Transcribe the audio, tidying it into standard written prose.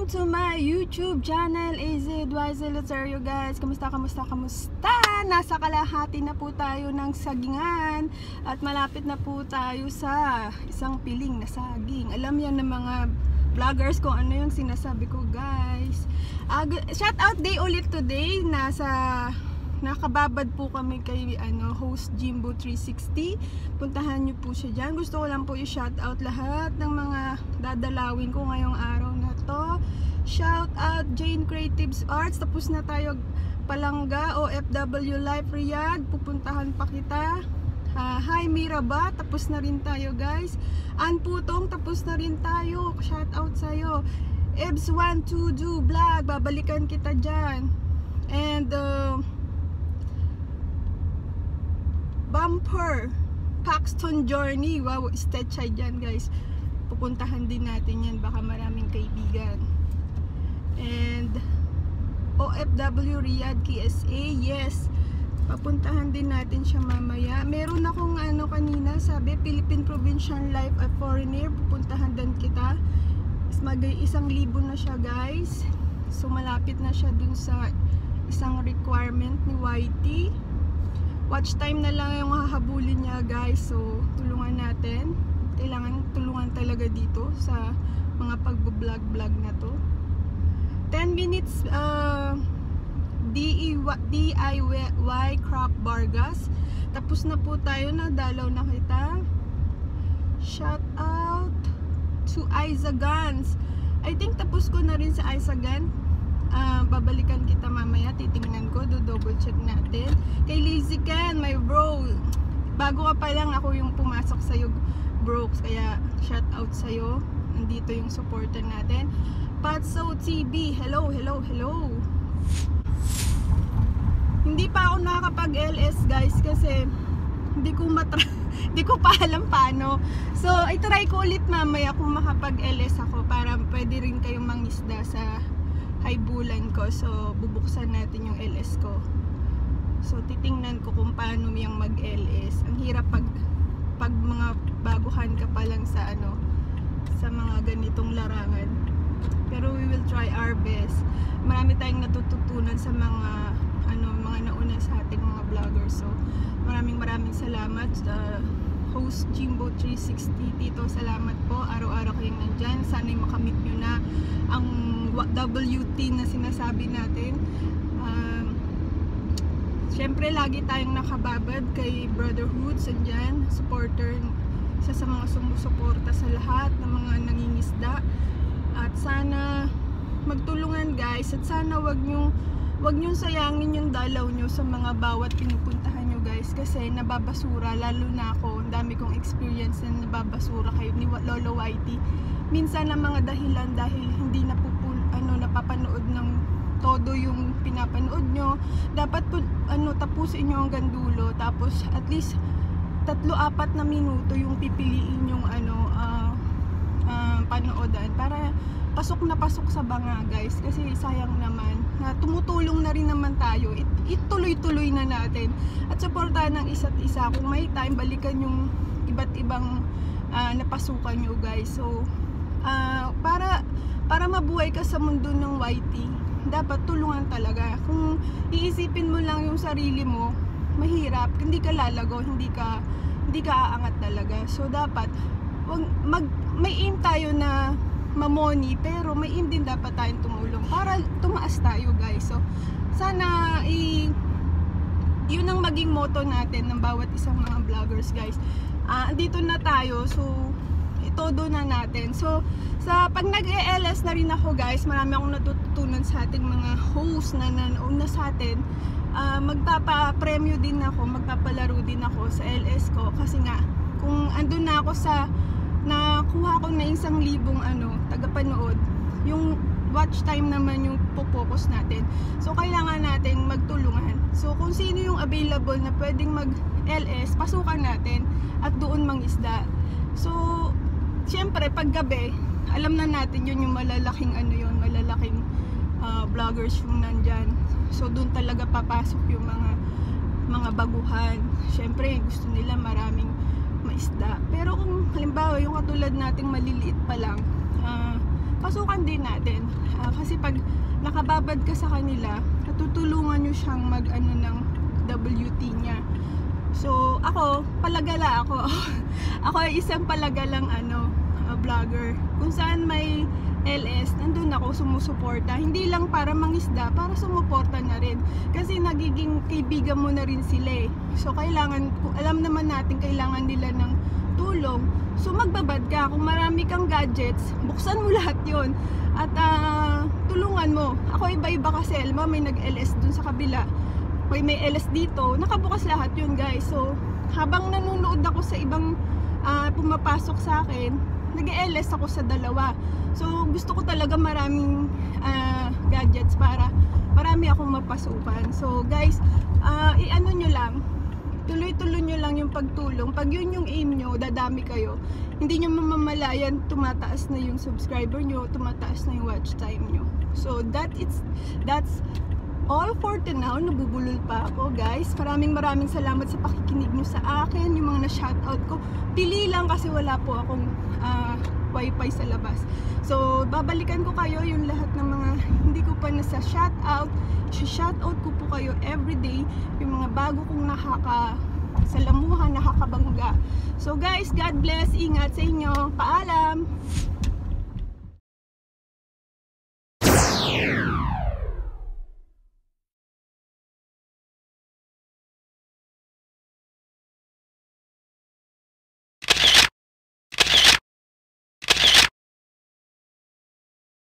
Welcome to my YouTube channel, AZYZ Loterio guys. Kamusta? Nasa kalahati na po tayo ng sagingan at malapit na po tayo sa isang piling na saging. Alam yan ng mga vloggers kung ano yung sinasabi ko guys. Shout out day ulit today. Nakababad po kami kay host Jimbo 360. Puntahan nyo po siya dyan. Gusto ko lang po i-shout out lahat ng mga dadalawin ko ngayong araw na to. Shout out Jane Creatives Arts. Tapos na tayo Palangga, OFW Life Riyadh. Pupuntahan pa kita. Hi Miraba, tapos na rin tayo guys. Ann Putong, tapos na rin tayo. Shout out sa'yo. Ebs122 Vlog, babalikan kita dyan. And Bumper Paxton Journey, wow, stretch dyan guys. Pupuntahan din natin yan, baka maraming kaibigan. And OFW Riyadh KSA, yes, papuntahan din natin siya mamaya. Meron akong kanina, sabi Philippine Provincial Life at Foreigner, pupuntahan din kita. Magay 1,000 na siya guys. So malapit na siya dun sa isang requirement ni YT. Watch time na lang yung hahabulin niya guys. So tulungan natin. Kailangan tulungan talaga dito sa mga pagbo-vlog na to. 10 minutes DIY Crop Vargas. Tapos na po tayo, nadalaw na kita. Shout out to Isa Guns. I think tapos ko na rin sa Isa Gun. Babalikan kita mamaya, titingnan ko, double check natin. Kay Lazy Ken, my bro, bago ka pa lang, ako yung pumasok sa'yo bro, kaya shout out sa'yo. Nandito yung supporter natin. Patso TV, hello. Hindi pa ako nakakapag-LS guys kasi hindi ko pa alam paano. So i-try ko ulit mamaya kung makapag-LS ako para pwede rin kayong mangisda sa haibulan ko. So bubuksan natin yung LS ko. So titingnan ko kung paano yung mag-LS. Ang hirap pag mga baguhan ka pa lang sa sa mga ganitong larangan. Pero we will try our best. Marami tayong natututunan sa mga nauna sa ating mga vloggers. So maraming salamat host Jimbo 360. Tito, salamat po. Araw-araw kayong nandyan. Sana'y makamit nyo na ang WT na sinasabi natin. Siyempre lagi tayong nakababad kay Brotherhood, sandyan, supporter, isa sa mga sumusuporta sa lahat ng mga nangingisda. At sana magtulungan guys, at sana wag nyong sayangin yung dalaw nyo sa mga bawat pinupuntahan nyo guys, kasi nababasura, lalo na ako, ang dami kong experience na nababasura kayo ni Lolo YT. Minsan ang mga dahilan dahil hindi napapanood ng todo yung pinapanood nyo. Dapat po tapusin nyo hanggang dulo, tapos at least 3-4 na minuto yung pipiliin yung panoodan para pasok sa banga guys, kasi sayang naman na tumutulong na rin naman tayo. Ituloy-tuloy na natin at suportahan ng isa't isa. Kung may time, balikan yung iba't ibang napasukan nyo guys. So para mabuhay ka sa mundo ng YT, dapat tulungan talaga. Kung iisipin mo lang yung sarili mo, mahirap, hindi ka lalago, hindi ka aangat talaga. So dapat may aim tayo na mamoni, pero may aim din dapat tayong tumulong para tumaas tayo guys. So sana yun ang maging motto natin ng bawat isang mga vloggers guys. Andito na tayo, so itodo na natin. So sa pag nag-ELS na rin ako guys, marami akong natututunan sa ating mga host na nauna sa atin. Magpapa-premyo din ako, magpapalaro din ako sa LS ko, kasi nga kung andun na ako sa nakuha ko na 1,000 tagapanood, yung watch time naman yung focus natin. So kailangan natin magtulungan. So kung sino yung available na pwedeng mag-LS, pasukan natin at doon mangisda. So syempre pag gabi, alam na natin yun yung malalaking malalaking vloggers yung nandyan. So doon talaga papasok yung mga baguhan. Syempre gusto nila maraming maisda. Pero kung halimbawa yung katulad nating maliliit pa lang, pasukan din natin. Kasi pag nakababad ka sa kanila, tutulungan nyo siyang mag ano ng WT niya. So ako, palagala ako. Ako ay isang palagalang vlogger. Kung saan may LS, nandun ako sumusuporta. Hindi lang para mangisda, para sumuporta na rin. Kasi nagiging kaibigan mo na rin sila eh. So kailangan, alam naman natin kailangan nila ng tulong. So magbabad ka. Kung marami kang gadgets, buksan mo lahat yon at tulungan mo. Ako iba-iba kasi, alam mo, may nag-LS dun sa kabila, may LS dito, nakabukas lahat yun guys. So habang nanonood ako sa ibang pumapasok sa akin, nag-LS ako sa dalawa. So gusto ko talaga maraming gadgets para marami akong mapasukan. So guys, i-ano nyo lang, tuloy-tuloy nyo lang yung pagtulong. Pag yun yung aim nyo, dadami kayo. Hindi nyo mamamalayan, tumataas na yung subscriber nyo, tumataas na yung watch time nyo. So that's all for now. Nabubulol pa ako guys. Maraming salamat sa pakikinig nyo sa akin. Yung mga na-shoutout ko, pili lang kasi wala po akong wifi sa labas. So babalikan ko kayo yung lahat ng mga hindi ko pa nasa shoutout. Shoutout ko po kayo everyday, yung mga bago kong nakakasalamuhan, nakakabangga. So guys, God bless, ingat sa inyo, paalam.